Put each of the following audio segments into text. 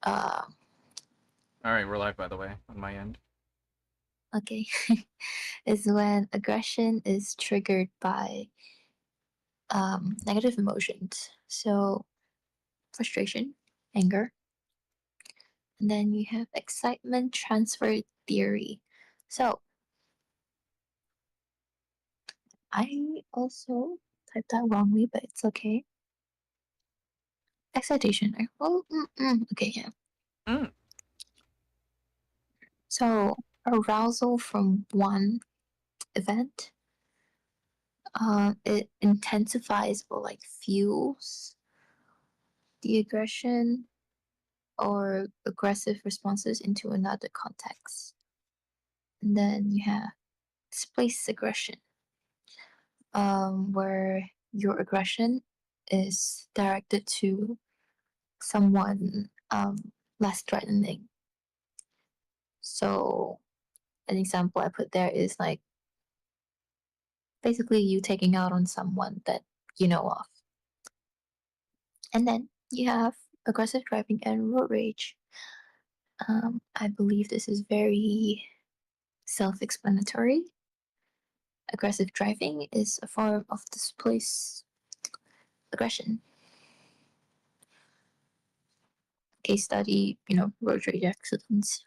Uh, All right, we're live by the way on my end. okay, is when aggression is triggered by negative emotions. So frustration, anger, and then you have excitement transfer theory. So I also typed that wrongly, but it's okay. Excitation. Okay, yeah. Mm. So arousal from one event, it intensifies or like fuels the aggression or aggressive responses into another context. And then you have displaced aggression, where your aggression is directed to someone less threatening. So, an example I put there is like basically you taking out on someone that you know of. And then you have aggressive driving and road rage. I believe this is very self explanatory. Aggressive driving is a form of displaced aggression. Case study, road rage accidents.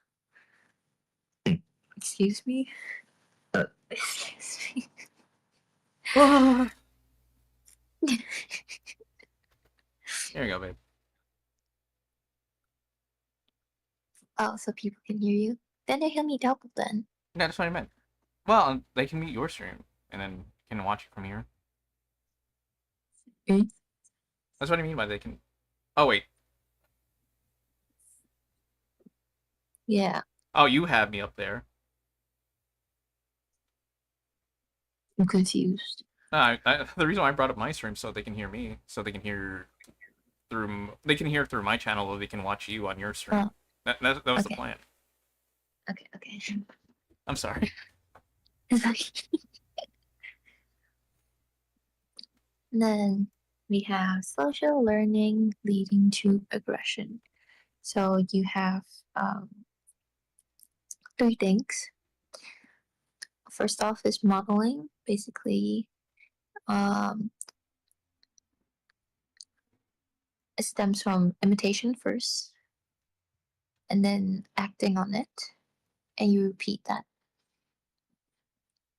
Excuse me. Excuse me. Ah. Here you go, babe. Oh, so people can hear you. Then they hear me double then. Yeah, that's what I meant. Well, they can meet your stream and then can watch it from here. Eh? That's what I mean by they can. Oh wait. Yeah, Oh, you have me up there. I'm confused. The reason why I brought up my stream so they can hear me, so they can hear through my channel, or they can watch you on your Oh, stream. That was the okay. plan. Okay. I'm sorry. And then we have social learning leading to aggression. So you have um, three things. First off is modeling. Basically, um, it stems from imitation first, and then acting on it, and you repeat that.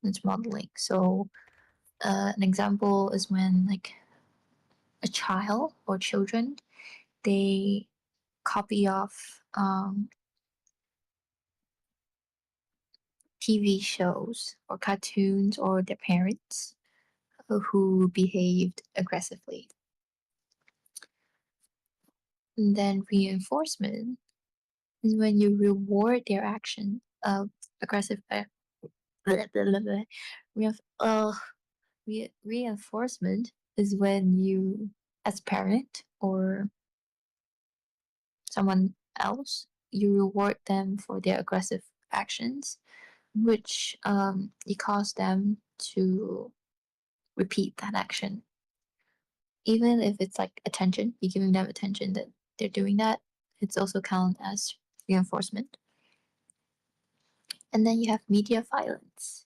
It's modeling. So an example is when like a child or children they copy off TV shows or cartoons or their parents who behaved aggressively. And then reinforcement is when you reward their action of aggressive blah, blah, blah, blah. Reinf- uh, reinforcement is when you, as parent or someone else, you reward them for their aggressive actions, which you cause them to repeat that action. Even if it's like attention, you're giving them attention that they're doing that, it's also count as reinforcement. And then you have media violence.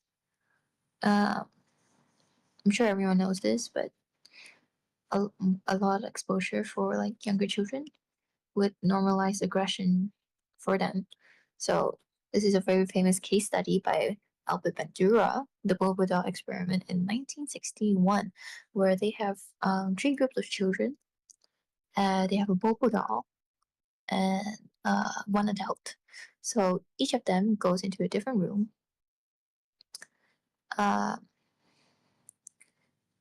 Uh, I'm sure everyone knows this, but a, a lot of exposure for like younger children would normalize aggression for them. So this is a very famous case study by Albert Bandura, the Bobo doll experiment in 1961, where they have three groups of children. They have a Bobo doll and one adult. So each of them goes into a different room, uh,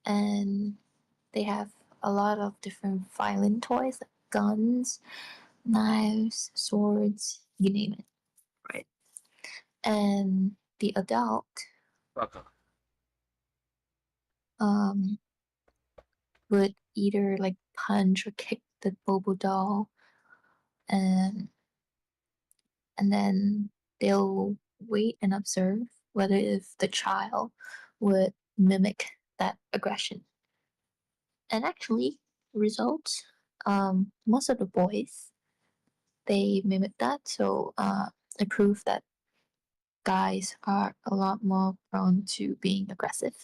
and they have a lot of different violent toys like guns, knives, swords, you name it, right? And the adult Okay. um, would either like punch or kick the Bobo doll, and then they'll wait and observe whether if the child would mimic that aggression. And actually, results most of the boys they mimic that. So it proved that guys are a lot more prone to being aggressive.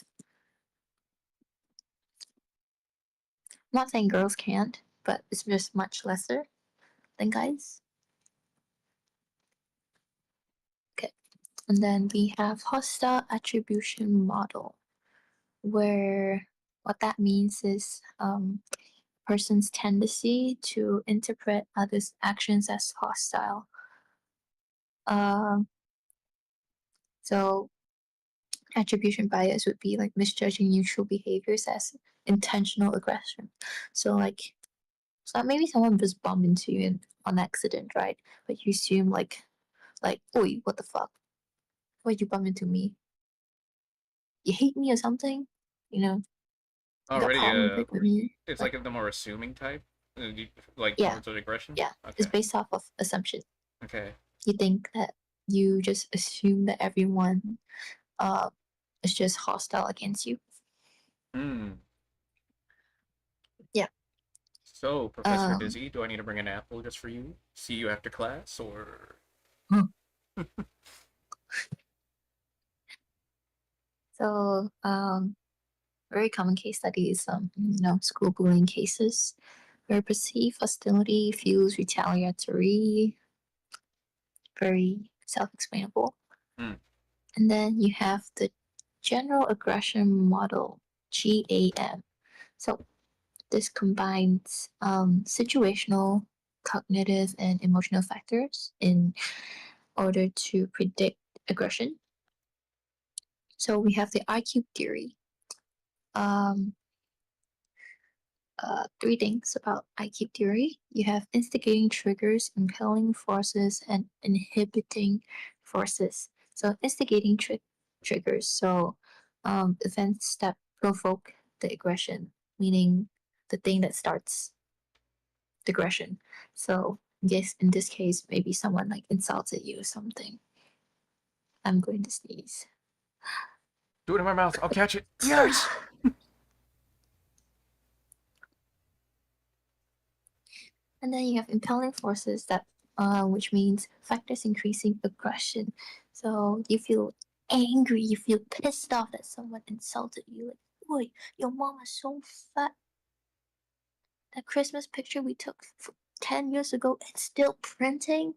I'm not saying girls can't, but it's just much lesser than guys. Okay. And then we have hostile attribution model, where what that means is person's tendency to interpret others' actions as hostile. Um, so attribution bias would be like misjudging neutral behaviors as intentional aggression. So like, so maybe someone just bumped into you on accident, right? But you assume like, oi, what the fuck? Why'd you bump into me? You hate me or something? You know, you got Already, problem with me? it's Like, like the more assuming type, like yeah, towards aggression. yeah. It's Okay. based off of assumption. Okay. You think that you just assume that everyone uh is just hostile against you. Hmm. Yeah. So, Professor Um. Dizzy, do I need to bring an apple just for you? See you after class, or? So very common case studies, school bullying cases where perceived hostility feels retaliatory, very self-explainable. Hmm. And then you have the general aggression model, GAM. So this combines situational, cognitive, and emotional factors in order to predict aggression. So we have the IQ theory. Um, three things about IQ theory. You have instigating triggers, impelling forces, and inhibiting forces. So instigating triggers, so events that provoke the aggression, meaning the thing that starts the aggression. So yes, in this case, maybe someone like insulted you or something. I'm going to sneeze. Do it in my mouth. I'll catch it. Yes. And then you have impelling forces that, which means factors increasing aggression. So you feel angry, you feel pissed off that someone insulted you. Like, boy, your mom is so fat. That Christmas picture we took 10 years ago, it's still printing.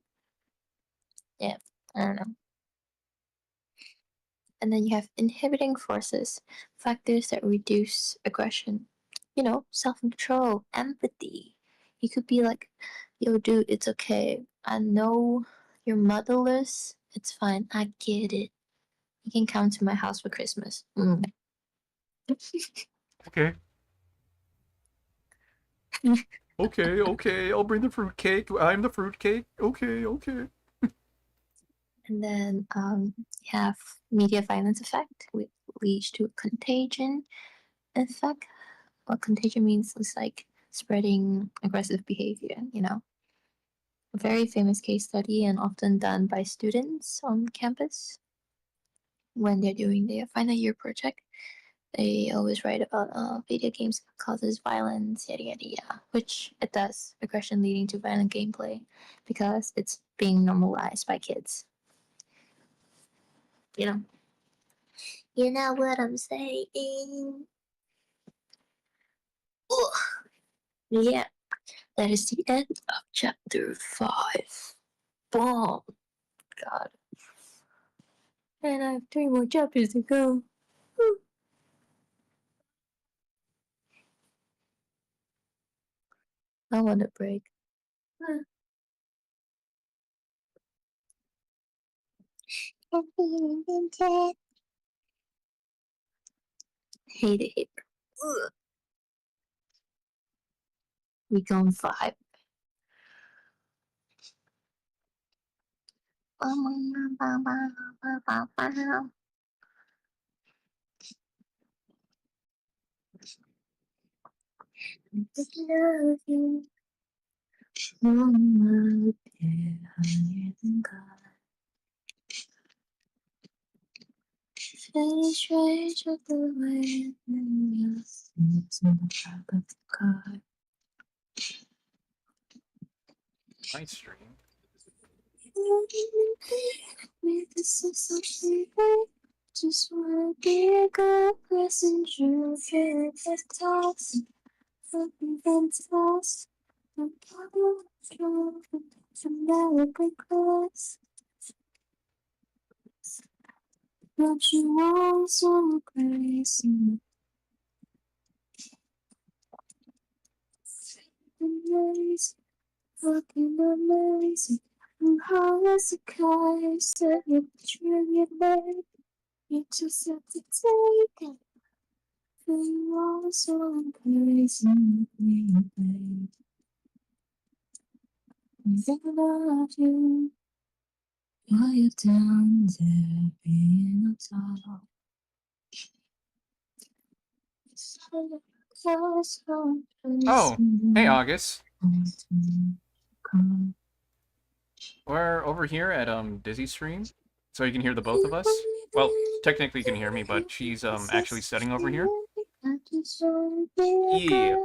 Yeah, I don't know. And then you have inhibiting forces, factors that reduce aggression. Self control, empathy. You could be like, yo, dude, it's okay. I know you're motherless. It's fine. I get it. You can come to my house for Christmas. Okay. Okay. Okay. I'll bring the fruitcake. I'm the fruitcake. Okay. Okay. And then you have media violence effect, which leads to contagion effect. What contagion means is like spreading aggressive behavior. A very famous case study and often done by students on campus when they're doing their final year project. They always write about video games causes violence, yada yada yada, which it does, aggression leading to violent gameplay because it's being normalized by kids. You know, you know what I'm saying? Ugh. Yeah, that is the end of chapter 5. Boom. God. And I have 3 more chapters to go. I want a break. Hate it. Ugh. We gone 5. Love you so much, higher than God. Finish rage of the way you things in the back of the car. My stream. With the sense of freedom, just wanna be a girl, passenger, favorite thoughts, fucking fantastic. I'm probably from American class, but you are so crazy. Amazing, fucking amazing. I'm high as a kite, set your dream, your leg. You just have to take it. You are so crazy, baby. I think about you while you're down there being on top. Cause I'm Oh, hey crazy. August. We're over here at Dizzy's stream, so you can hear the both of us. Well, technically you can hear me, but she's actually sitting over here. Yeah.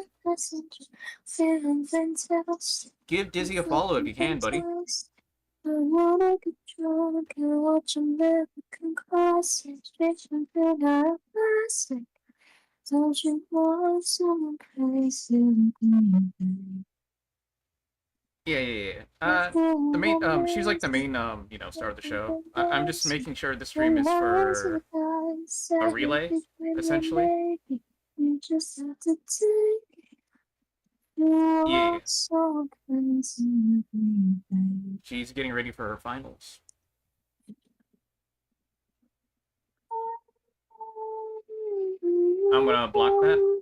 Feeling fantastic. Give Dizzy a follow if you can, buddy. I wanna get drunk and watch American classics, bitch, and feel like plastic. Don't you want someone crazy with me, babe? Yeah. I The feel main she's like the amazing, main star of the show. fucking I'm just fantastic. making sure the stream When is I was a for guy, a said you relay, became a essentially. lady. You just have to take it. You are Yeah. so crazy with me, babe. She's getting ready for her finals. I'm gonna block that.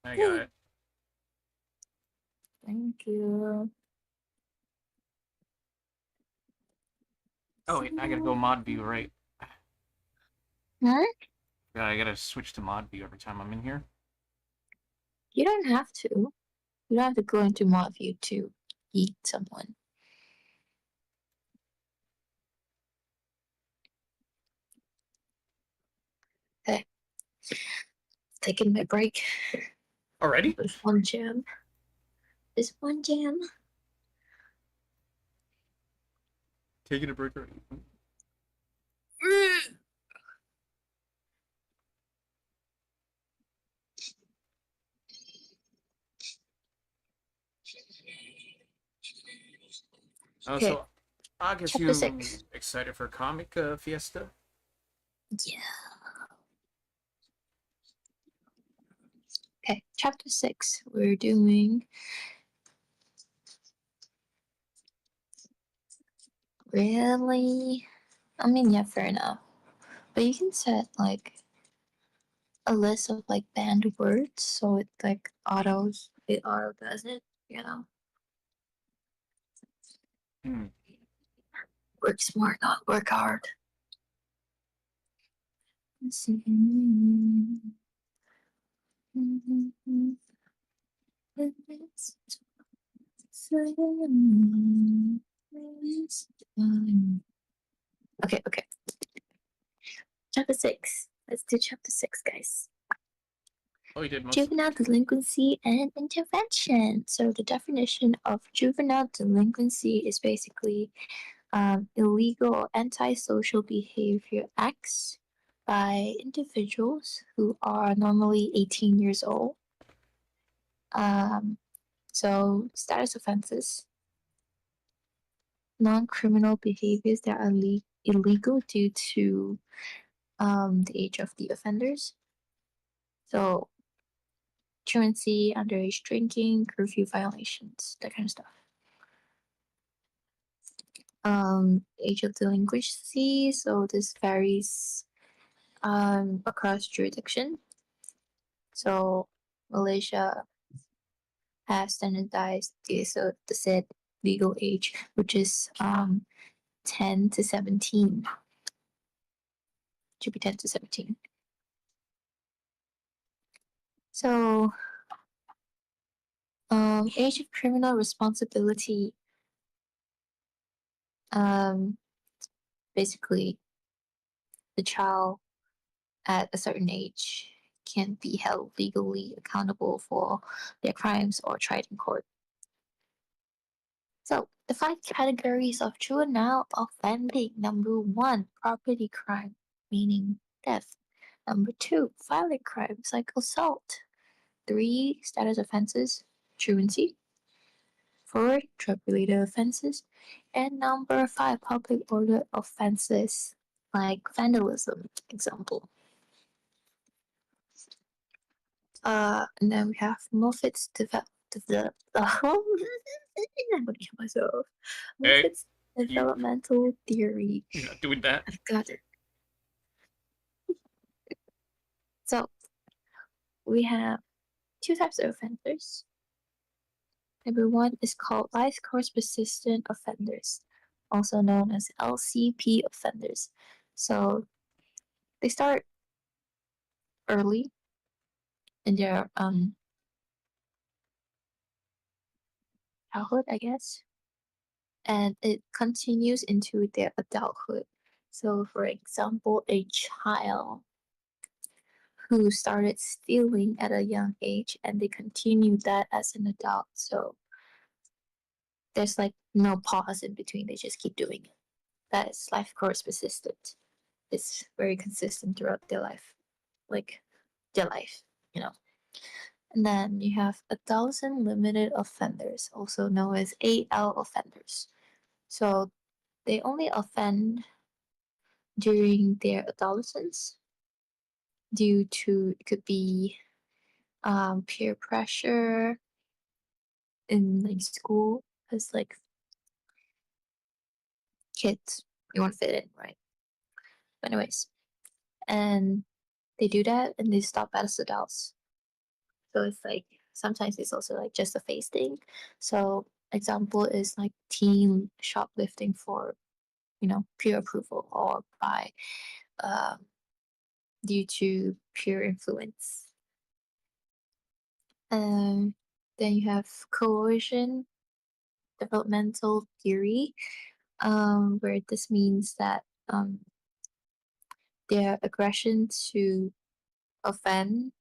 I got it. Thank you. Oh wait, I gotta go mod view, right? Huh? Yeah, I gotta switch to mod view every time I'm in here. You don't have to. You don't have to go into mod view to eat someone. Hey, taking my break. Already? There's one jam. There's one jam. Taking a break already. Okay, So I guess chapter you 6. excited for comic fiesta? Yeah. Okay, chapter 6. We're doing really. I mean, yeah, fair enough. But you can set like a list of like banned words, so it auto does it. You know, Hmm. work smart, not work hard. Okay. Chapter 6. Let's do chapter 6, guys. Oh, you did most of Juvenile it. delinquency and intervention. So, the definition of juvenile delinquency is basically illegal or antisocial behavior acts by individuals who are normally 18 years old. Um, so, status offenses, non criminal behaviors that are illegal due to the age of the offenders. So, truancy, underage drinking, curfew violations, that kind of stuff. Age of delinquency, so this varies across jurisdiction. So Malaysia has standardized the said legal age, which is 10 to 17. Should be 10 to 17. So age of criminal responsibility, um, basically the child at a certain age can be held legally accountable for their crimes or tried in court. So, the five categories of juvenile offending. Number one, property crime, meaning theft. Number two, violent crimes like assault. Three, status offenses, truancy. Four, drug related offenses. And number five, public order offenses like vandalism, example. And then we have Moffat's develop. I'm gonna kill myself. Hey, Moffat's you, developmental theory. you're not doing that. I've got it. So we have two types of offenders. Number one is called life course persistent offenders, also known as LCP offenders. So they start early in their childhood, I guess, and it continues into their adulthood. So, for example, a child who started stealing at a young age and they continue that as an adult. So, there's like no pause in between, they just keep doing it. That is life course persistent. It's very consistent throughout their life, like their life, you know. And then you have adolescent limited offenders, also known as AL offenders. So they only offend during their adolescence due to it could be peer pressure in like school, because like kids you want to fit in, right? But anyways, and they do that and they stop as adults. So it's like sometimes it's also like just a phase thing. So example is like teen shoplifting for peer approval or by um, due to peer influence. Um, then you have coercion developmental theory, where this means that their aggression to offend,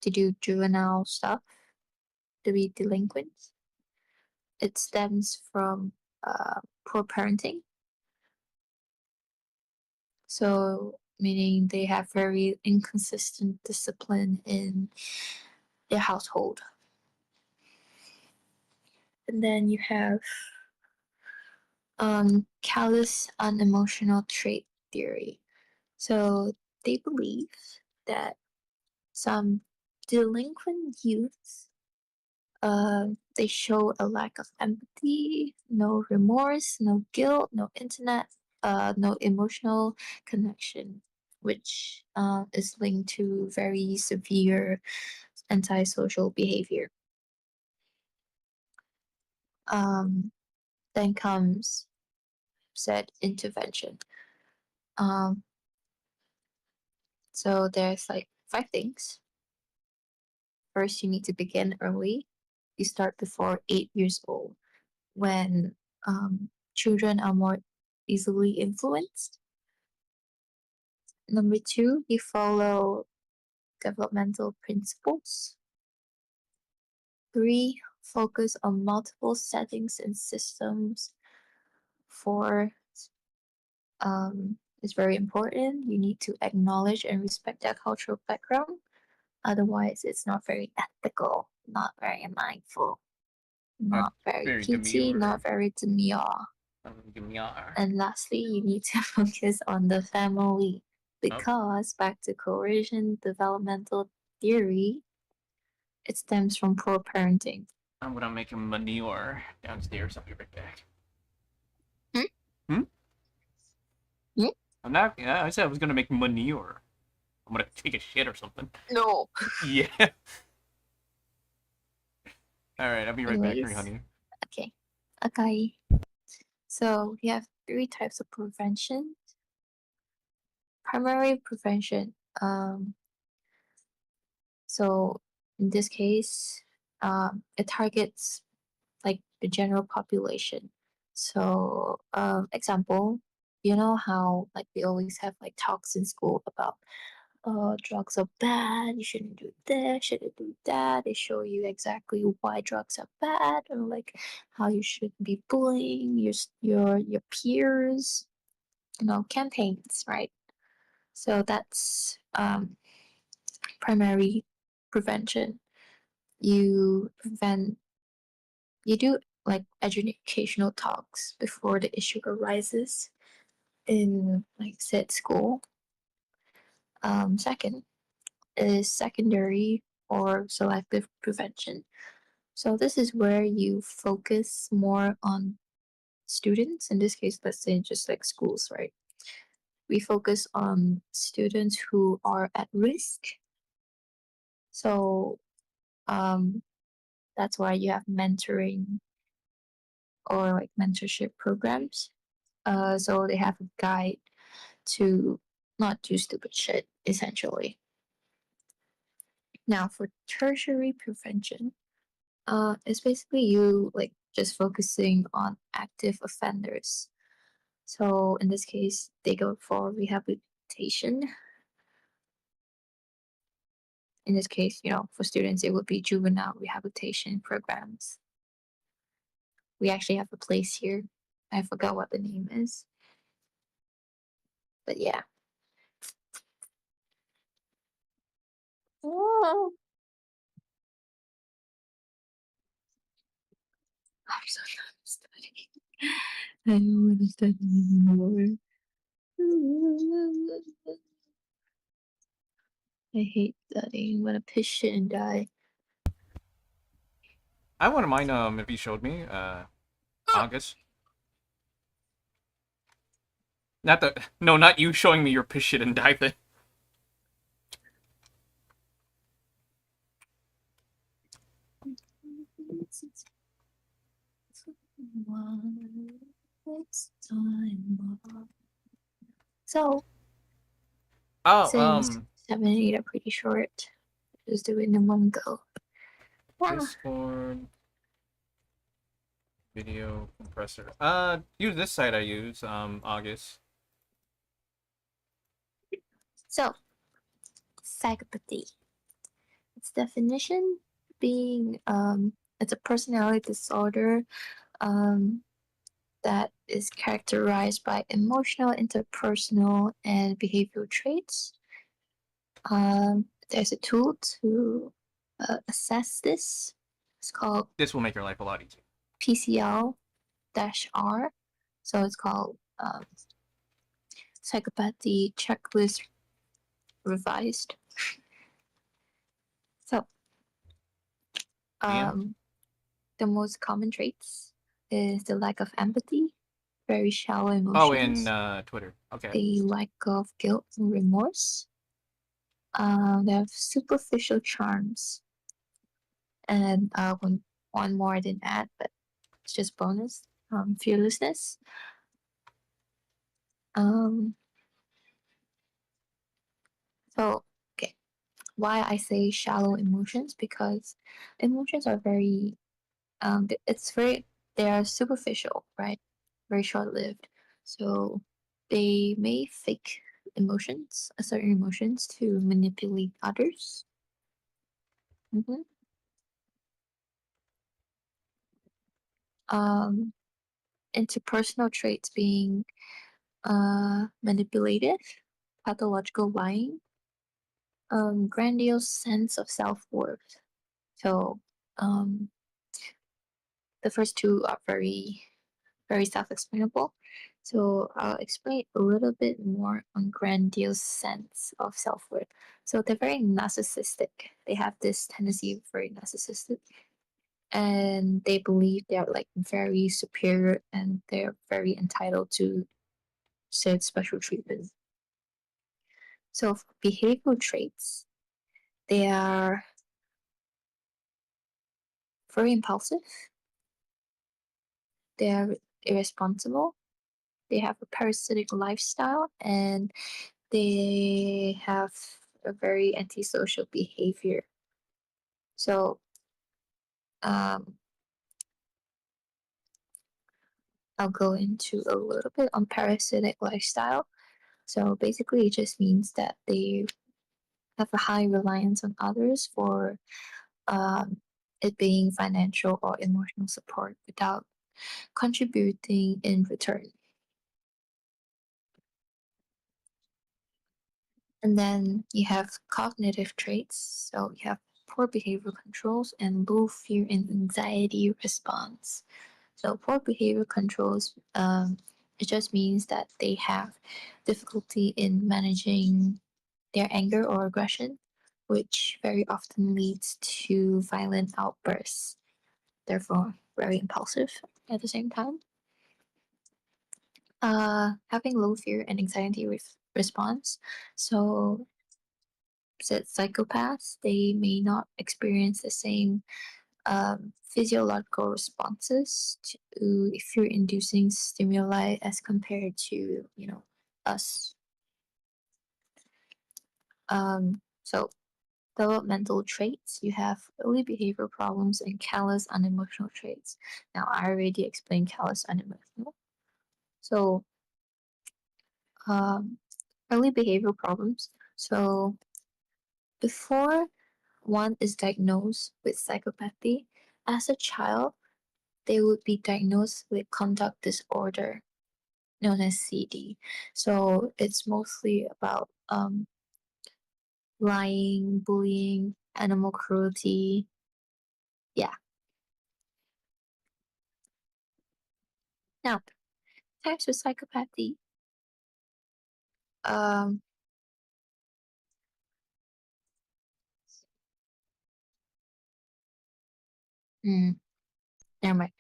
to do juvenile stuff, to be delinquent, it stems from poor parenting. So, meaning they have very inconsistent discipline in their household. And then you have callous unemotional trait theory. So they believe that some delinquent youths, they show a lack of empathy, no remorse, no guilt, no internet, no emotional connection, which is linked to very severe antisocial behavior. Um, then comes said intervention. Um, so there's like five things. First, you need to begin early. You start before 8 years old when children are more easily influenced. Number two, you follow developmental principles. Three, focus on multiple settings and systems. Four, is very important. You need to acknowledge and respect their cultural background. Otherwise, it's not very ethical, not very mindful, Not not very very cutesy, demure. not very demure. Demure. And lastly, you need to focus on the family Oh, because back to coercion developmental theory, it stems from poor parenting. I'm gonna make him manure downstairs. I'll be right back. Hmm? Hmm? Hmm? I'm not. Yeah, I said I was gonna make manure. I'm gonna take a shit or something. No. Yeah. All right, I'll be right back, honey. Anyways, okay. Okay. So we have three types of prevention. Primary prevention. So in this case, it targets like the general population. So, example, you know how like we always have like talks in school about drugs are bad, you shouldn't do this, shouldn't do that. They show you exactly why drugs are bad, or like how you should be bullying your peers. Campaigns, right? So that's primary prevention. You prevent. You do like educational talks before the issue arises in like said school. Second is secondary or selective prevention. So this is where you focus more on students. In this case, let's say just like schools, right? We focus on students who are at risk. So um, that's why you have mentoring or like mentorship programs. So they have a guide to not do stupid shit, essentially. Now, for tertiary prevention, it's basically you like just focusing on active offenders. So in this case, they go for rehabilitation. In this case, for students, it would be juvenile rehabilitation programs. We actually have a place here. I forgot what the name is, but yeah. Oh, I'm so done studying. I don't want to study anymore. I hate studying. I'm gonna piss shit and die. I wouldn't mind if you showed me August. Not the no, not you showing me your piss shit and die thing. So, Oh, since 7 and 8 are pretty short, just do it in one go. Yeah. Discord video compressor. Use this site I use. August. So, psychopathy. Its definition being it's a personality disorder um, that is characterized by emotional, interpersonal, and behavioral traits. There's a tool to assess this. It's called This will make your life a lot easier. PCL-R. So it's called Psychopathy Checklist Revised. So DM. the most common traits is the lack of empathy, very shallow Oh, in emotions, Twitter. Okay. the lack of guilt and remorse. They have superficial charms, and one more I didn't add, but it's just bonus. Fearlessness. Um, so okay, why I say shallow emotions, because emotions are very it's very they are superficial, right? Very short lived. So they may fake emotions, certain emotions, to manipulate others. hmm Um, interpersonal traits being manipulative, pathological lying, grandiose sense of self worth. So um, the first two are very self-explainable. So I'll explain a little bit more on grandiose sense of self-worth. So they're very narcissistic. They have this tendency very narcissistic, and they believe they're like very superior and they're very entitled to said special treatment. So for behavioral traits, they are very impulsive, they are irresponsible, they have a parasitic lifestyle, and they have a very antisocial behavior. So um, I'll go into a little bit on parasitic lifestyle. So basically, it just means that they have a high reliance on others for um, it being financial or emotional support without contributing in return. And then you have cognitive traits. So you have poor behavior controls and low fear and anxiety response. So poor behavior controls, it just means that they have difficulty in managing their anger or aggression, which very often leads to violent outbursts, therefore very impulsive at the same time. Having low fear and anxiety response. So said psychopaths, they may not experience the same physiological responses to fear-inducing stimuli as compared to us. So developmental traits, you have early behavior problems and callous unemotional traits. Now I already explained callous unemotional. So um, early behavior problems. So before one is diagnosed with psychopathy, as a child, they would be diagnosed with conduct disorder known as CD. So it's mostly about lying, bullying, animal cruelty. Yeah. Now, types of psychopathy. Um, hmm, Never mind.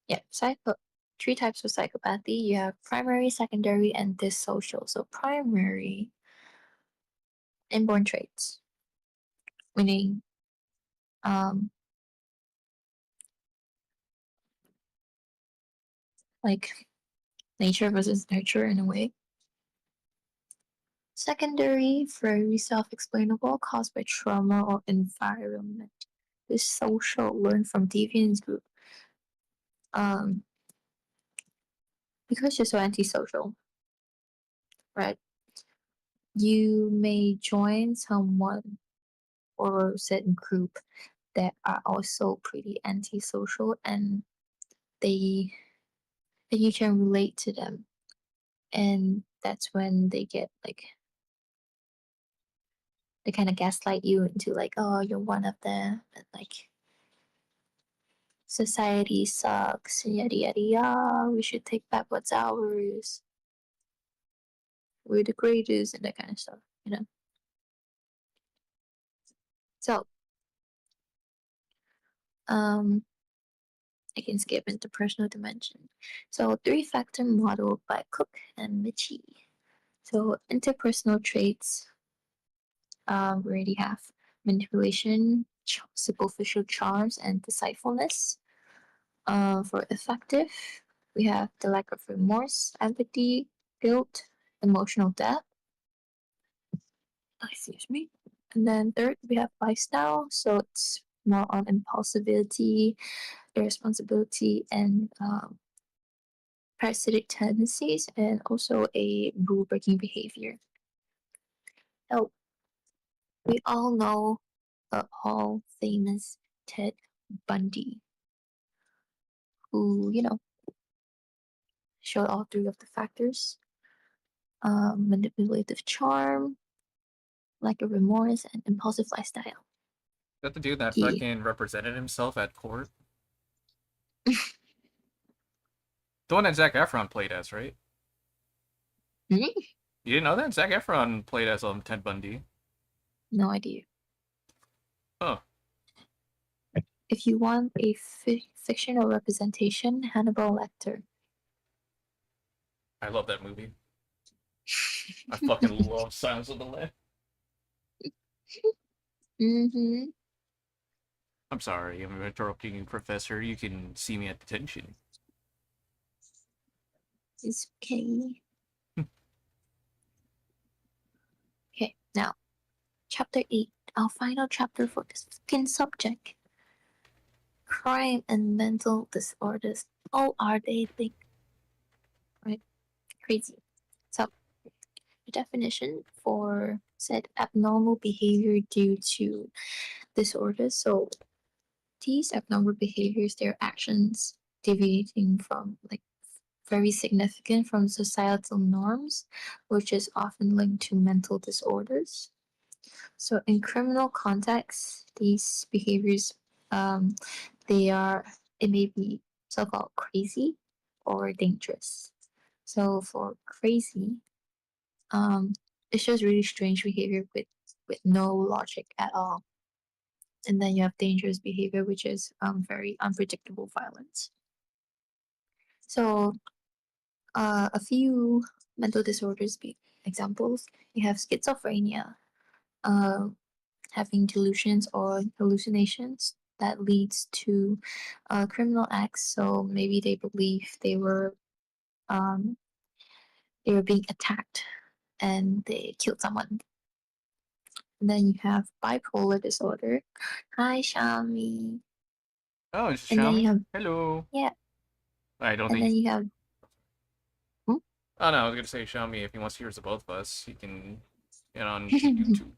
Yeah, three types of psychopathy. You have primary, secondary, and dissocial. So primary, inborn traits, meaning um, like nature versus nurture in a way. Secondary, very self-explainable, caused by trauma or environment. This social, learn from deviance group. Um, because you're so antisocial, right? You may join someone or certain group that are also pretty antisocial, and they and you can relate to them, and that's when they get like they kind of gaslight you into like, oh, you're one of them, and like society sucks, yada yada yada. We should take back what's ours. We're the greatest, and that kind of stuff. So, um, I can skip into personal dimension. So, three-factor model by Cook and Michie. So, interpersonal traits. We already have manipulation, superficial charms, and deceitfulness. For effective, we have the lack of remorse, empathy, guilt, emotional depth. Excuse me. And then third, we have lifestyle. So it's more on impulsivity, irresponsibility, and parasitic tendencies, and also a rule breaking behavior. So we all know the all famous Ted Bundy, who, showed all three of the factors: manipulative charm, lack of remorse, and impulsive lifestyle. That the dude that Yeah. fucking represented himself at court? The one that Zac Efron played as, right? Hmm? You didn't know that? Zac Efron played as Ted Bundy. No idea. Oh, If you want a fictional representation, Hannibal Lecter. I love that movie. I fucking love Silence of the Lambs. Mm-hmm. I'm sorry, I'm interrupting you, Professor. You can see me at detention. It's okay. Okay, now, chapter 8, our final chapter for this fucking subject. Crime and mental disorders. How are they linked? Right? Crazy. So, the definition for said abnormal behavior due to disorders. So these abnormal behaviors, their actions deviating from like very significant from societal norms, which is often linked to mental disorders. So in criminal contexts, these behaviors, um, they are it may be so-called crazy or dangerous. So for crazy, um, it's just really strange behavior with no logic at all. And then you have dangerous behavior, which is very unpredictable violence. So a few mental disorders be examples. You have schizophrenia, uh, having delusions or hallucinations that leads to criminal acts. So maybe they believe um, they were being attacked and they killed someone. And then you have bipolar disorder. Hi, Shami. Oh, it's And then Xiaomi. you have Hello. yeah, I don't and think. then you have hmm? Oh no, I was gonna say Xiaomi. If he wants to hear the both of us, he can get on to YouTube.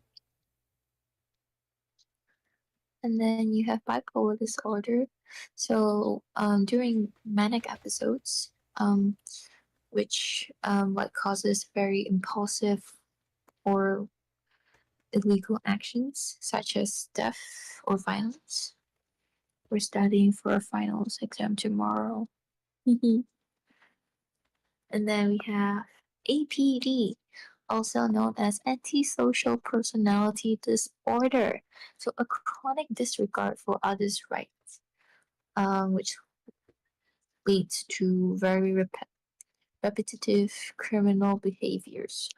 and then you have bipolar disorder. So during manic episodes, which what causes very impulsive or illegal actions such as theft or violence. We're studying for a finals exam tomorrow. And then we have APD, also known as antisocial personality disorder. So a chronic disregard for others' rights, which leads to very repetitive criminal behaviors.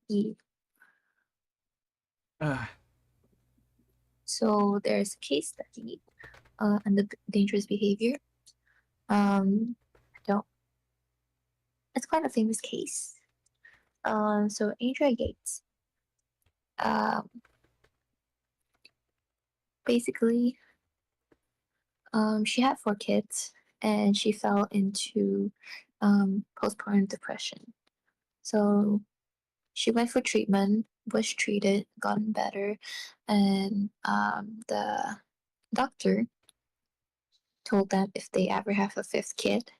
E. Uh, So there's a case study on the dangerous behavior. I don't. It's quite a famous case. So Andrea Gates, um, basically, she had 4 kids and she fell into postpartum depression. So she went for treatment, was treated, gotten better, and the doctor told them if they ever have a fifth kid,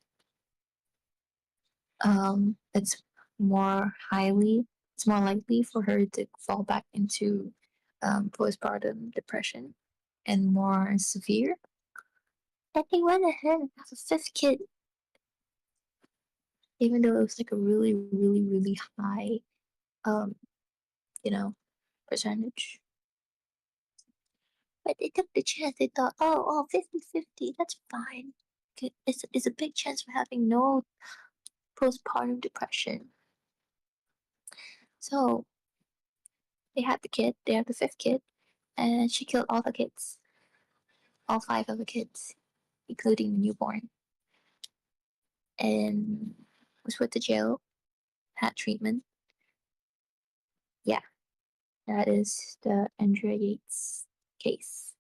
it's more highly, it's more likely for her to fall back into postpartum depression and more severe. And they went ahead and have a fifth kid, even though it was like a really, really, really high, um, you know, percentage. But they took the chance. They thought, oh, 50-50, that's fine. It's a big chance for having no postpartum depression. So they had the kid, they had the fifth kid, and she killed all the kids, all 5 of the kids, including the newborn, and was put to jail, had treatment. Yeah, that is the Andrea Yates case.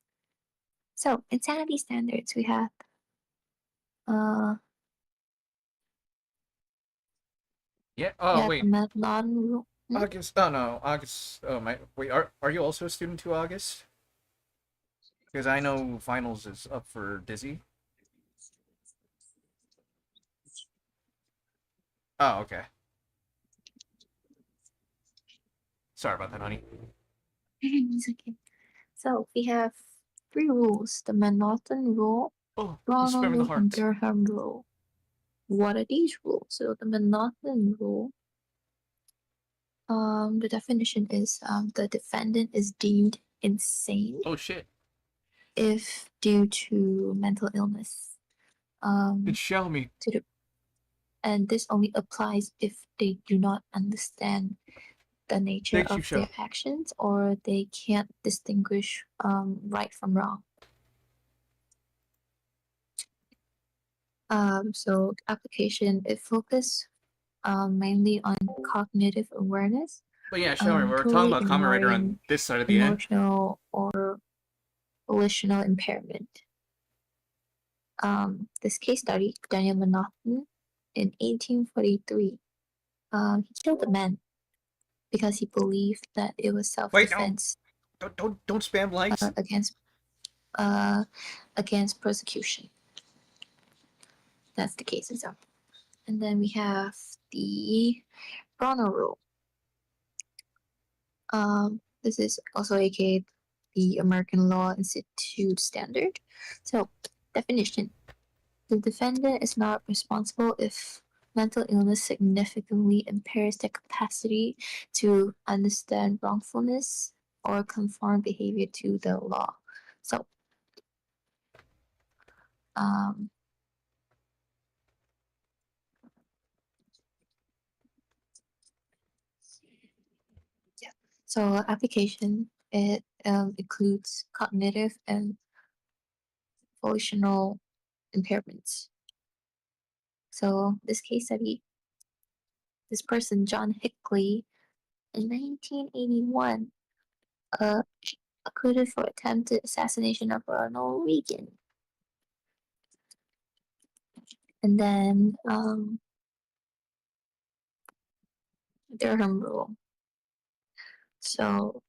So, insanity standards, uh, yeah. we Oh have a wait, Matlon rule. August. Oh no, August. Oh my. Wait, are you also a student to August? Because I know finals is up for Dizzy. Oh okay. Sorry about that, honey. It's okay. So, we have 3 rules: the Manhattan rule, Oh, he's Ronald spamming the rule, and hearts. Durham rule. What are these rules? So, the Manhattan rule, the definition is the defendant is deemed insane Oh shit. if due to mental illness. It's Um, Xiaomi. to the and this only applies if they do not understand the nature Thank you, of their Xiao. actions or they can't distinguish right from wrong. So application it focus mainly on cognitive awareness, But yeah, Xiaomi. We were talking totally about Kamen Rider on ignoring this side of the end. emotional or volitional impairment. This case study, Daniel Monotton, in 1843, he killed a man because he believed that it was Wait, no, self-defense don't spam likes. against uh, against persecution. That's the case itself. And then we have the Brono rule. This is also aka the American Law Institute standard. So, definition: the defendant is not responsible if mental illness significantly impairs their capacity to understand wrongfulness or conform behavior to the law. So, um, yeah. So application it includes cognitive and volitional impairments. So this case study, this person John Hickley in 1981, uh, acquitted for attempted assassination of Ronald Reagan. And then Durham rule. So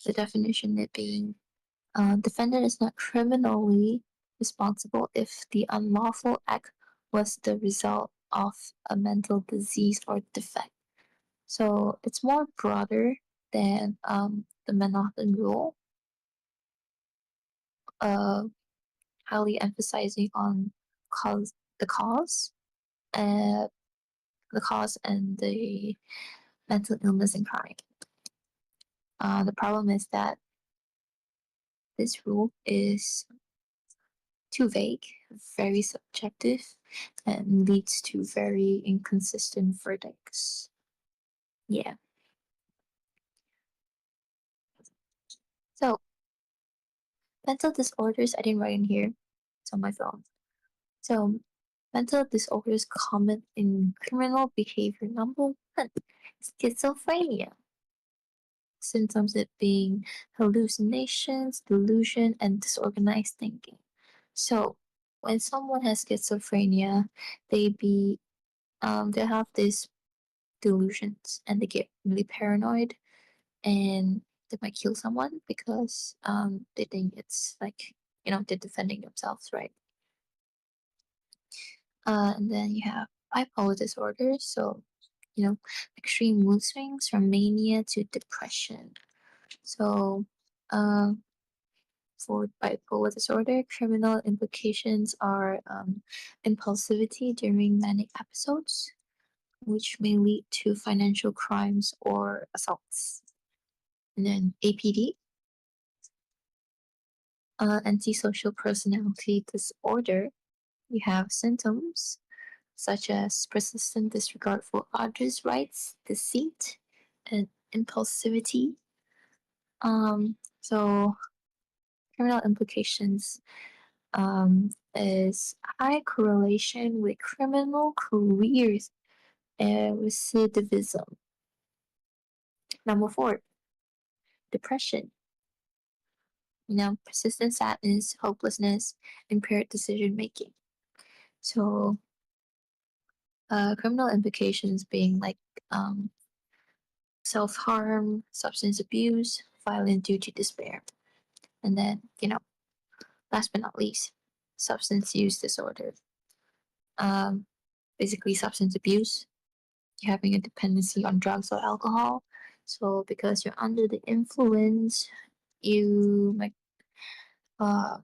the definition it being defendant is not criminally responsible if the unlawful act was the result of a mental disease or defect. So it's more broader than the Manhattan rule, uh, highly emphasizing on cause the cause, uh, the cause and the mental illness and crime. The problem is that this rule is too vague, very subjective, and leads to very inconsistent verdicts. Yeah. So, mental disorders, I didn't write in here. It's on my phone. So, mental disorders common in criminal behavior. Number one, schizophrenia. Symptoms it being hallucinations, delusion, and disorganized thinking. So, when someone has schizophrenia, they have these delusions and they get really paranoid and they might kill someone because they think it's like they're defending themselves, right? And then you have bipolar disorder, so extreme mood swings from mania to depression. So for bipolar disorder, criminal implications are impulsivity during manic episodes, which may lead to financial crimes or assaults. And then APD, antisocial personality disorder, you have symptoms such as persistent disregard for others' rights, deceit, and impulsivity. So criminal implications is high correlation with criminal careers and recidivism. Number four, depression. Persistent sadness, hopelessness, impaired decision making. So, criminal implications being like self harm, substance abuse, violent due to despair. And then, last but not least, substance use disorder. Um, Basically, substance abuse, you're having a dependency on drugs or alcohol. So, because you're under the influence, you might uh,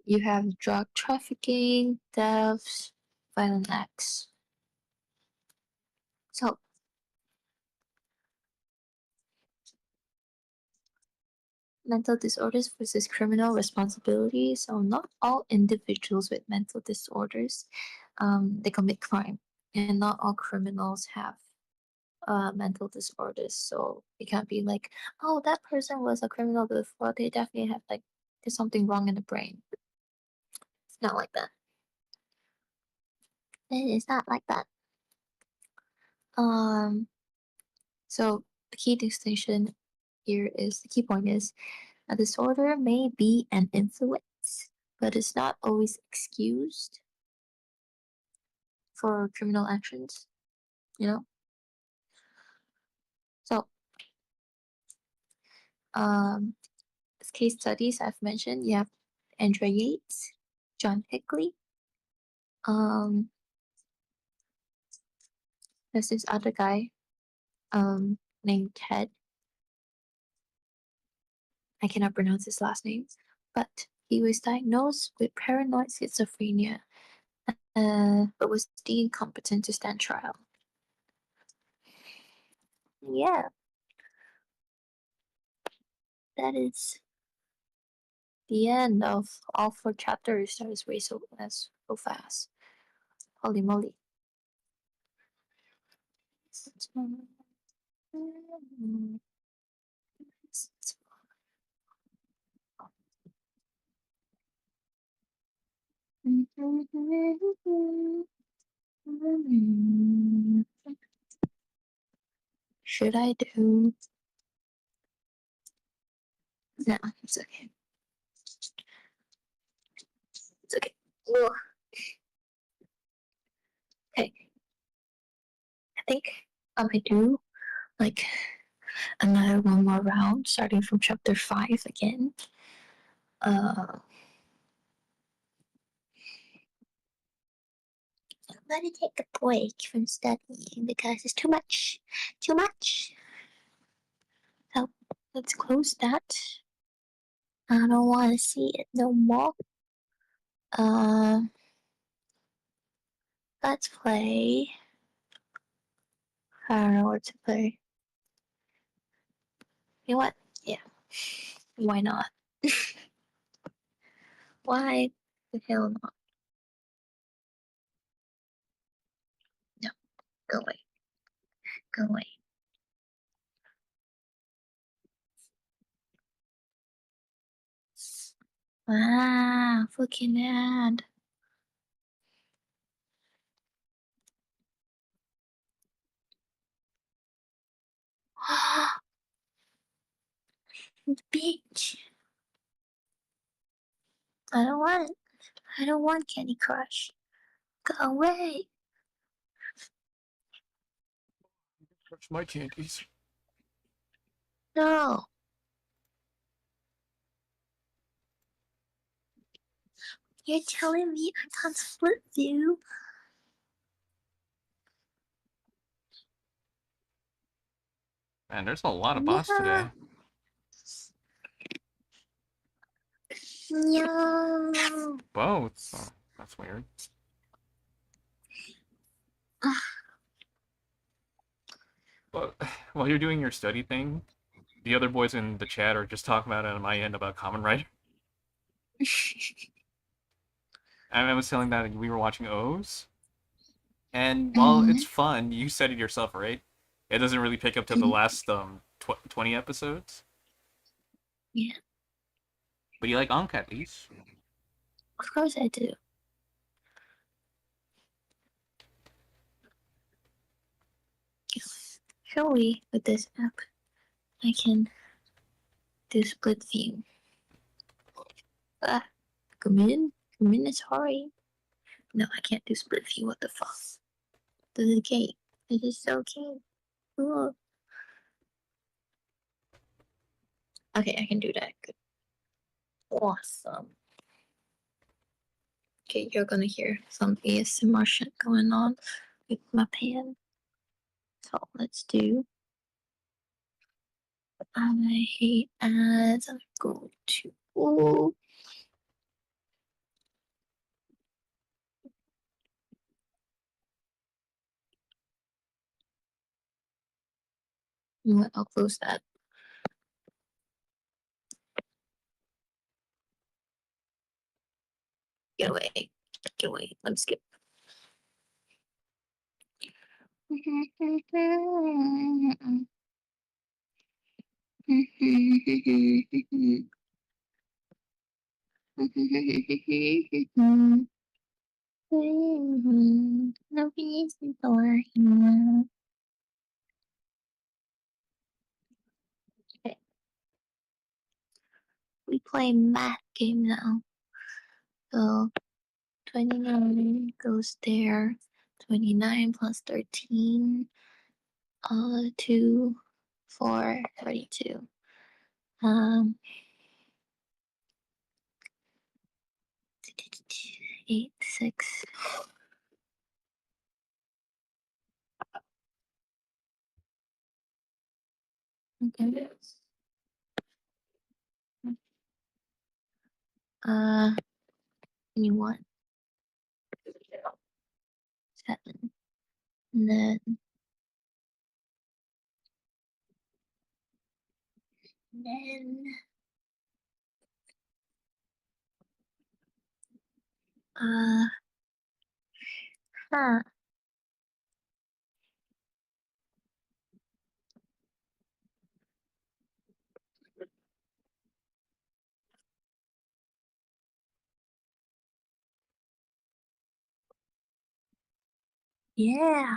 you have drug trafficking, thefts, violent acts. So, mental disorders versus criminal responsibility. So, not all individuals with mental disorders they commit crime, and not all criminals have mental disorders. So it can't be like, oh, that person was a criminal before. They definitely have like there's something wrong in the brain. It's not like that. It is not like that. Um, so the key distinction here is the key point is a disorder may be an influence, but it's not always excused. for criminal actions. You know. So um, as case studies I've mentioned, you have Andrea Yates, John Hickley. Um, there's this other guy named Ted. I cannot pronounce his last name, but he was diagnosed with paranoid schizophrenia, but was deemed competent to stand trial. Yeah, that is the end of all 4 chapters. That is way so fast. Holy moly. Should I do? No, it's okay. It's okay. Ugh. Okay, I think I might do like another one more round, starting from chapter 5 again. I'm gonna take a break from studying because it's too much. Too much. So let's close that. I don't want to see it no more. Uh, let's play. I don't know what to play. You know what? Yeah. Why not? Why the hell not? No, go away. Go away. Ah, fucking ad. Bitch. I don't want it. I don't want Candy Crush. Go away. Crush my candies. No. You're telling me I can't split you? Man, there's a lot of bots No. today. No. Both. Oh, that's weird. But while you're doing your study thing, the other boys in the chat are just talking about it on my end about Common Writer. I was telling that we were watching O's, and while it's fun, you said it yourself, right? It doesn't really pick up till the last 20 episodes. Yeah, But you like Ankh at least. of course I do. Surely with this app, I can do split view. Ah, come in. Come in, sorry. No, I can't do split view. What the fuck? This is gay. This is so gay. Ugh. Okay, I can do that. Good. Awesome. Okay, you're gonna hear some ASMR shit going on with my pen. So let's do. I hate ads. I'm going to. Ooh. You know what? I'll close that. Get away. Get away. Let me skip. No reason for him. Okay, we play math game now. So 29 goes there. 29 plus 13. 2, 4, 32. Um, 8, 6. Okay. Uh, you want 7. And then, uh, huh. Yeah.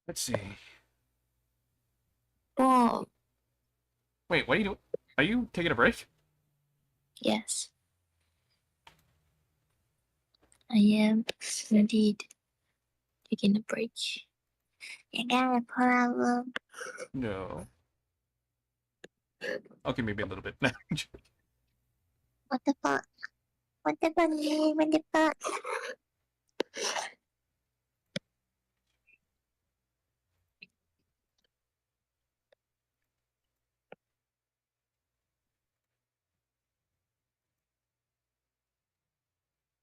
Let's see. Oh, Wait, what are you doing? Are you taking a break? yes. I am indeed taking a break. You got a problem? No. Okay, maybe a little bit. What the fuck? What the fuck? What the fuck?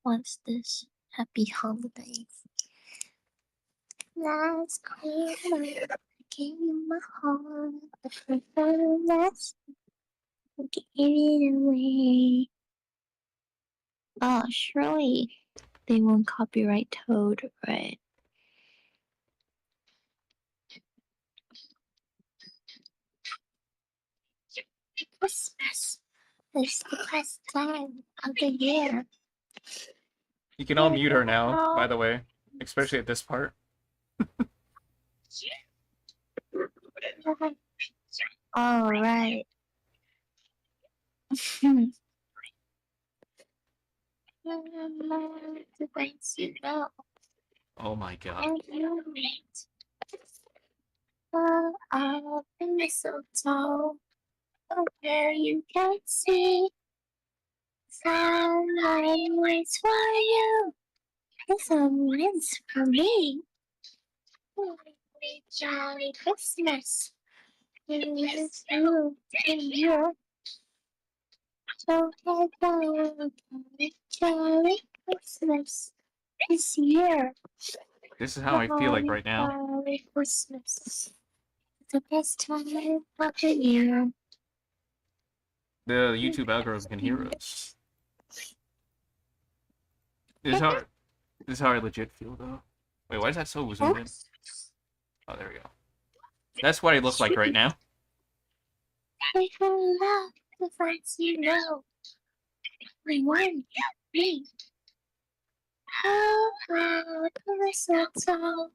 What's this? Happy holidays. Last Christmas, I gave you my heart. The first last, I gave it away. Oh, surely they won't copyright Toad, right? Christmas is the best time of the year. You can all mute her now, by the way. Especially at this part. All right. The things you know, Oh my god. and you meet. Up in mistletoe, where you can see sunlight waits for you, and some winds for me. Jolly Christmas. It's you and you. So have a jolly Christmas this year. This is how I feel like Jolly, right now. jolly Christmas. The best time of the year. The YouTube algorithm can hear us. This is how this is how I legit feel though. Wait, why is that so zoomed in? Oh, there we go. That's what I look like right now. I love the friends you know. Everyone, me. How about the mistletoe?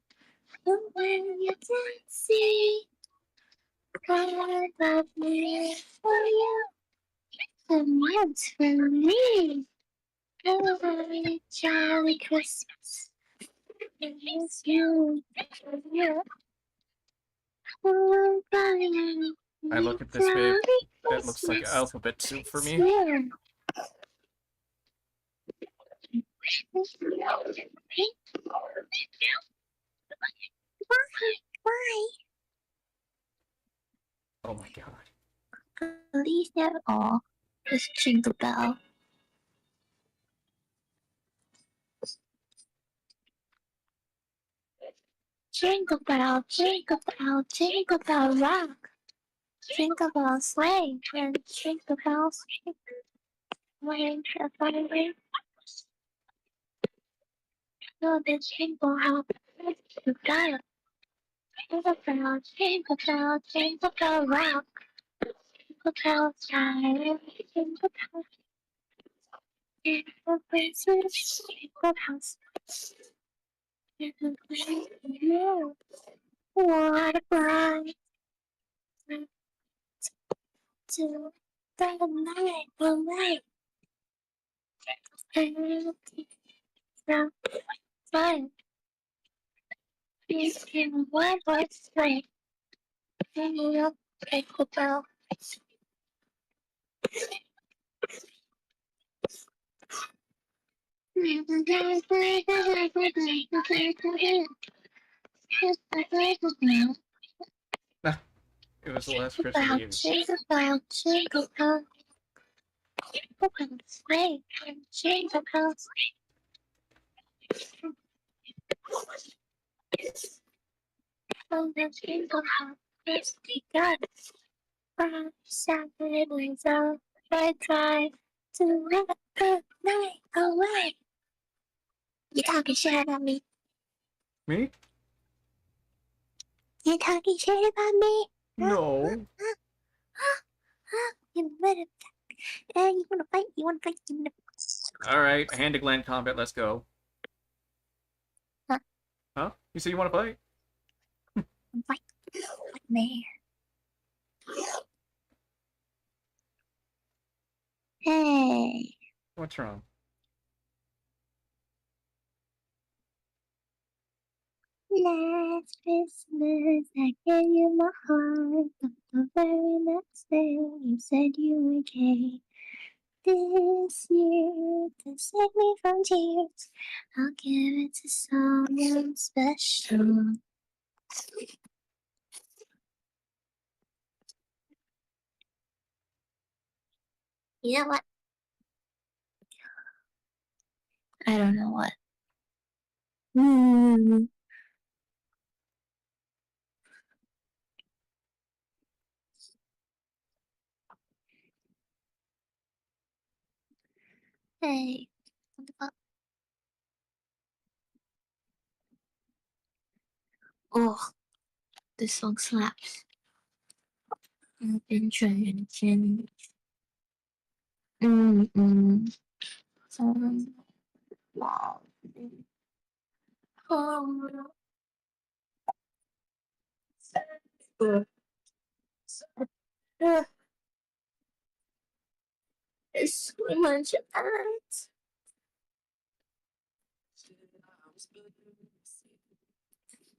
When you can see God of me for you, and once for me. Jolly, jolly Christmas. It's you, you. Oh, jolly, I look at this babe. jolly That looks like Christmas. alphabet soup for It's me. you. Why? Oh my god. At least at all. Just jingle bell. Jingle bell, jingle bell, jingle bell rock. Jingle bell sleigh and jingle bells ring a funny ring. So the jingle hop to dial. Jingle bell, jingle bell rock. Jingle bell chime, jingle bell. Jingle Christmas, jingle bells. Jingle Christmas, what a bright to the night, the light. Now, fine. Please give me one more straight. Up, hotel. Ah, it was the last Christmas Eve. Jingle bell, jingle bell. Wait, jingle bells. Oh, the jingle bell. It's begun. From Saturday nights out, I drive to let the night away. You talking shit about me? Me? You talking shit about me? No. You better. You wanna fight? You wanna fight? You wanna All right, hand to gland combat. Let's go. Huh? Huh? You say you want to fight? fight? Fight me. Hey. What's wrong? Last Christmas, I gave you my heart. But the very next day, you said you were gay. This year, to save me from tears, I'll give it to someone special. You know what? I don't know what. Hey, what the fuck? Oh, this song slaps. I've been trying to change. Wow. Oh, it's so much art.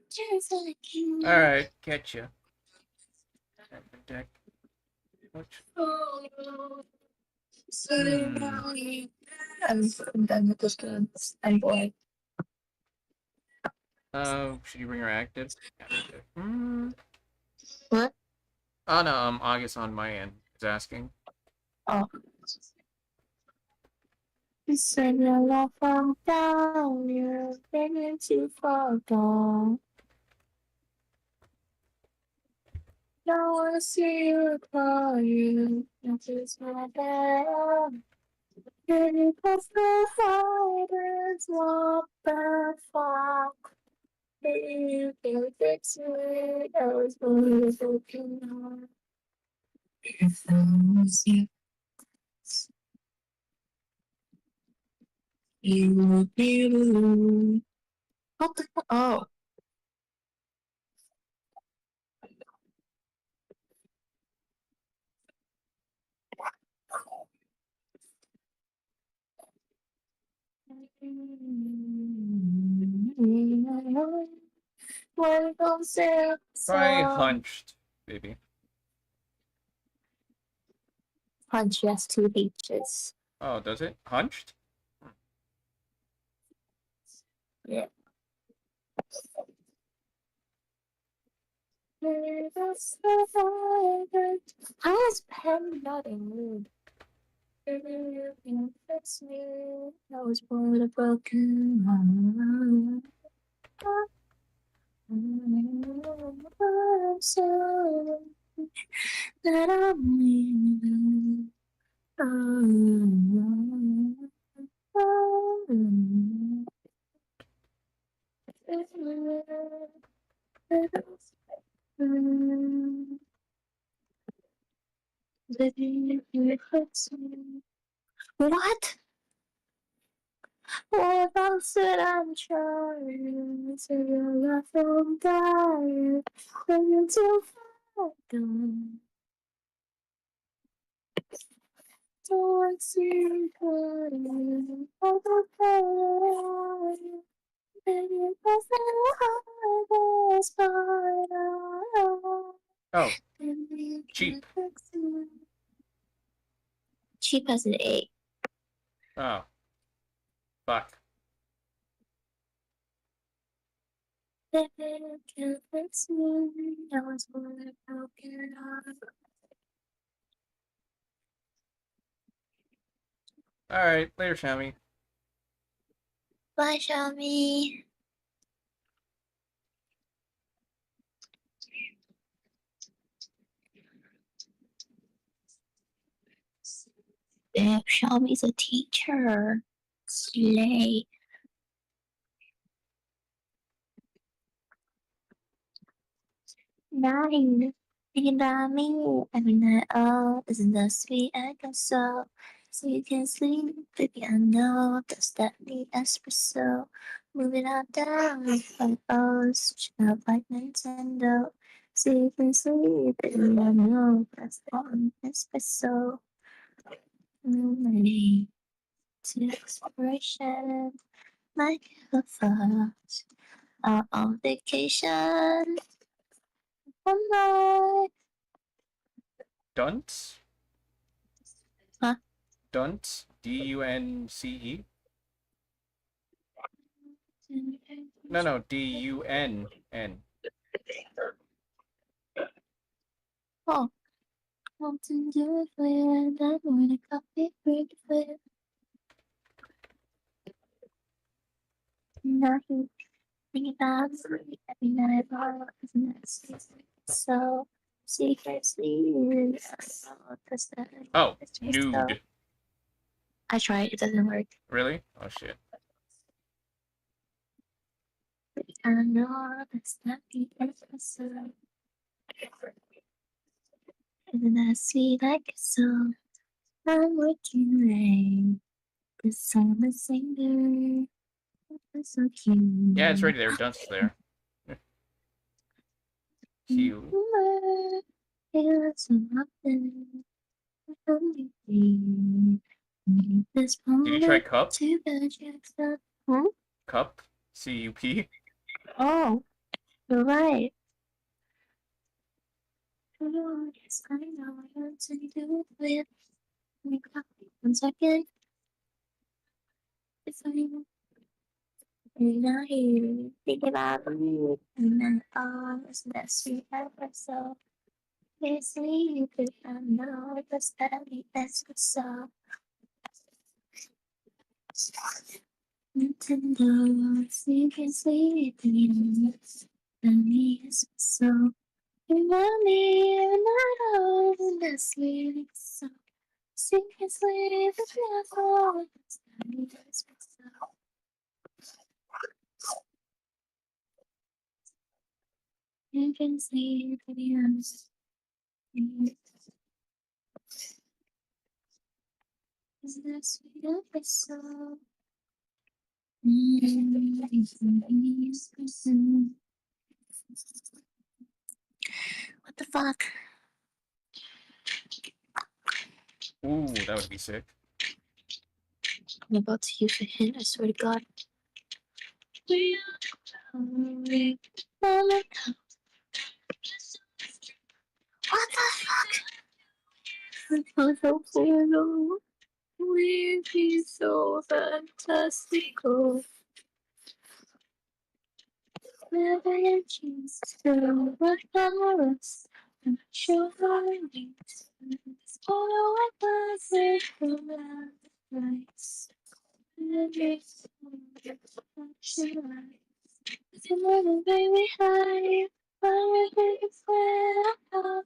Just like you. All right, catch you. Deck. What? I'm done with this game. I'm bored. Should you bring her active? Yeah, What? oh no, August on my end is asking. Oh. You said your love from down, you're begging too far gone. Don't wanna see you crying, it's just my bad. It was the hardest one by far. You can fix it, I was only broken heart. If I was you would be alone. What the fuck? Oh. One concept Probably song. hunched, baby. Punch, yes, two H's. Oh, does it? Hunched? Yeah. How is Pen not in mood? You can fix me. I was born with a broken heart. I'm sorry that I'm leaving. What? What else did I'm trying to your from dying when too far gone? Oh, cheap. Cheap has an A. Oh, fuck. Alright, later, Shami. Bye, Xiaomi. Damn, Xiaomi's a teacher. Slay. Nine. Thinking about me. Every night, oh, isn't that sweet? I guess so. So you can sleep, baby. I know that's that the espresso. Moving up down, like oh, switching up like Nintendo. So you can sleep, baby. I know that's that espresso. Moving to exploration, like a thought. Out on vacation. One night. Dunce? Huh? Dunce? D-U-N-C-E? No, D-U-N-N. Oh, Mountain Dew flare, that morning coffee break flare. Nothing, thinking about sleep every night, oh, isn't that sweet? So, secretly, oh, that's that. Oh, It's just so. nude. I tried, it doesn't work. Really? Oh, shit. I know that's not the episode. Isn't that sweet like so? I'm working late. Cause I'm a singer. That's so cute. Yeah, it's right there. Dunce is there. Cute. This Did you try moment cup? to the jackson. Huh? Cup? C-U-P? Oh, you're right. Oh, yes, I know. I want to do it with me. 1 second. It's fine. You're not here. Think about me. And then, oh, it's that sweet episode. It's me. I know it's that episode. Nintendo, sleeping, sleeping. And me is so. You want me, and I know the sleep. So, sleeping, sleeping, beautiful. You can sleep, and is that sweet episode? What the fuck? Ooh, that would be sick. I'm about to use a hint, I swear to God. What the fuck? I'm so full. We'd be so fantastical. Never choose to work for us. I'm sure I need this. All I was is for life. Tomorrow, baby, high. I'm ready to swear out.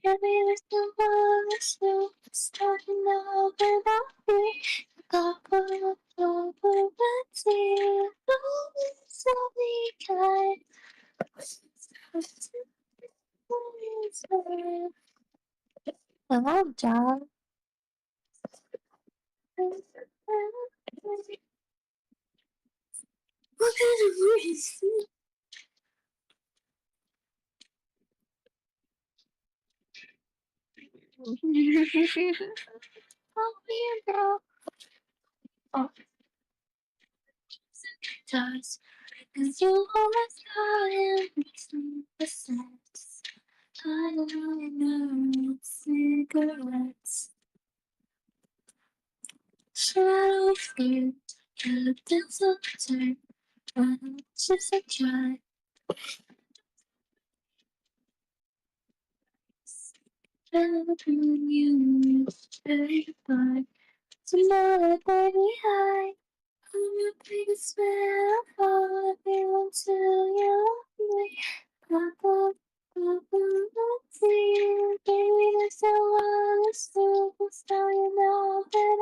Yeah, baby, tomorrow is still starting out without me. Couple of moments here, so we can. Hello, John. What kind of reason? Oh, yeah, girl. Oh, does. Cause you always got the sense. I don't really know cigarettes. Shadow skin, you dance up turn. Just a try. Everything you very fine. Tomorrow, baby, high. I'm your biggest fan. All I want to you love me. Papa, Papa, let's see you. Baby, there's no one else to tell you know that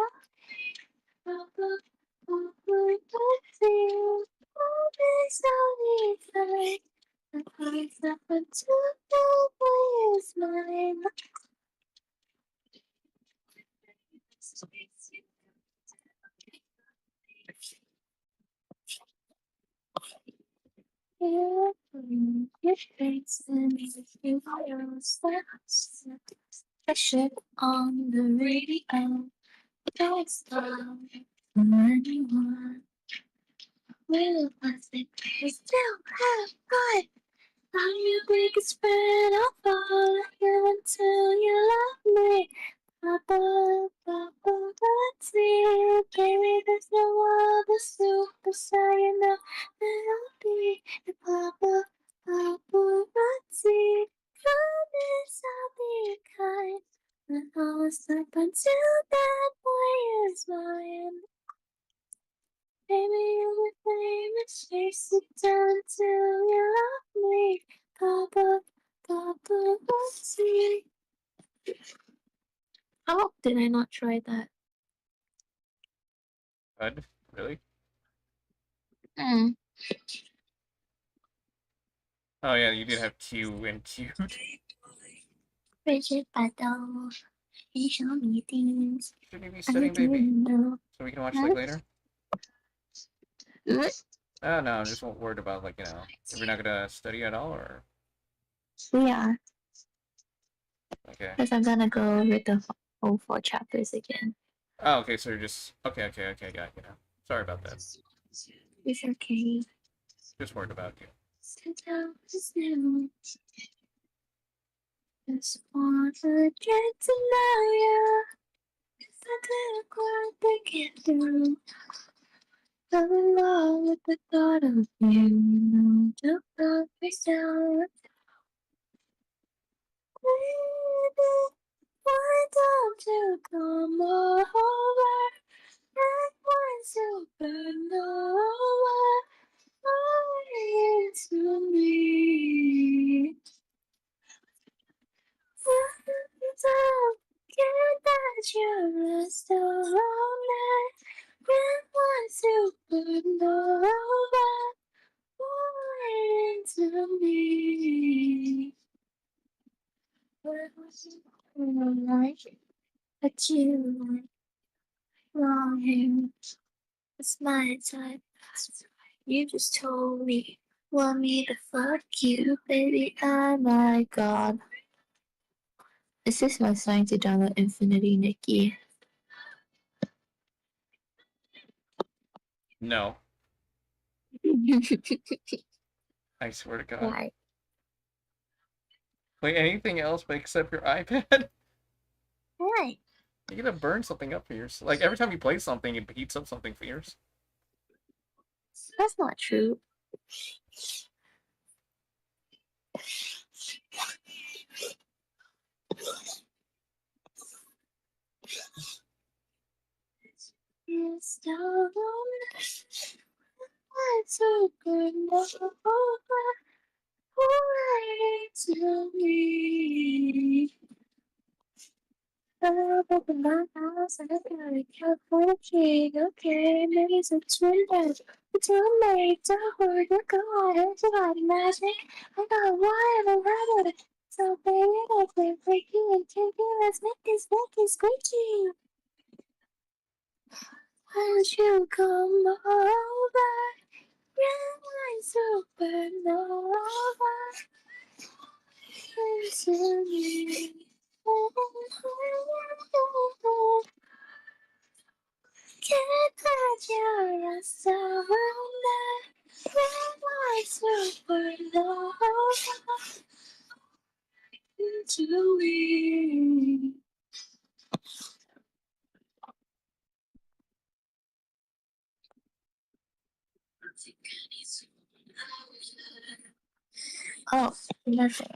Papa, Papa, let's see you. Oh, there's no need for me. The place up until the way is mine. Your face and you I shit on the radio. Don't stop from anyone. Will I think we still have fun? I'm your biggest fan of all. I give until you love me. Papa, Papa, let's see. Baby, there's no other superstar. You know that I'll be the Papa, Papa, let's see. Promise I'll be kind. And always up until that boy is mine. Baby, you'll be famous. Chase it down till you love me. Papa, Papa, let's see. How did I not try that? Bud, really? Hmm. Oh yeah, you did have Q and cute. Rigid battle. You show me things Should you be I studying, baby? didn't know. So we can watch like Huh? later. What? Oh no, I'm just worried about like if you're not gonna study at all or Yeah, okay. because I'm gonna go over the whole 4 chapters again. Oh okay, so you're just okay, got you know. Sorry about that. It's okay. Just worried about you. Sit down, just now. Just want to get to know you. 'Cause I didn't quite think it through. Fell in love with the thought of you. No, took the face down. Baby, why don't you come over? And want to burn over into me. Don't get that you're still lonely. And want to burn over into me. What was it like? But you longing. It's my time. You just told me. Want me to fuck you, baby? Oh my god. Is this my sign to download Infinity, Nikki? No, I swear to God. Why? Wait, anything else but except your iPad? Why? You're gonna burn something up for yours. Like every time you play something, it heats up something for yours. That's not true. Yes, don't want to burn over to me. Up in my house, I got a California. Okay, maybe it's a twin bed. It's too late to hurt your God. It's about magic. I got wire around it. So, baby, let's play freaky and kinky. Let's make this Becky squeaky. Why don't you come over? Yeah, my supernova. Into me. Oh, nothing.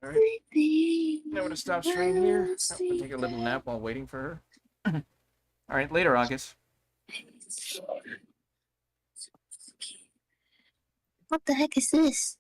All right. I'm gonna stop stream here. I'm gonna take a little nap while waiting for her. All right, later, August. What the heck is this?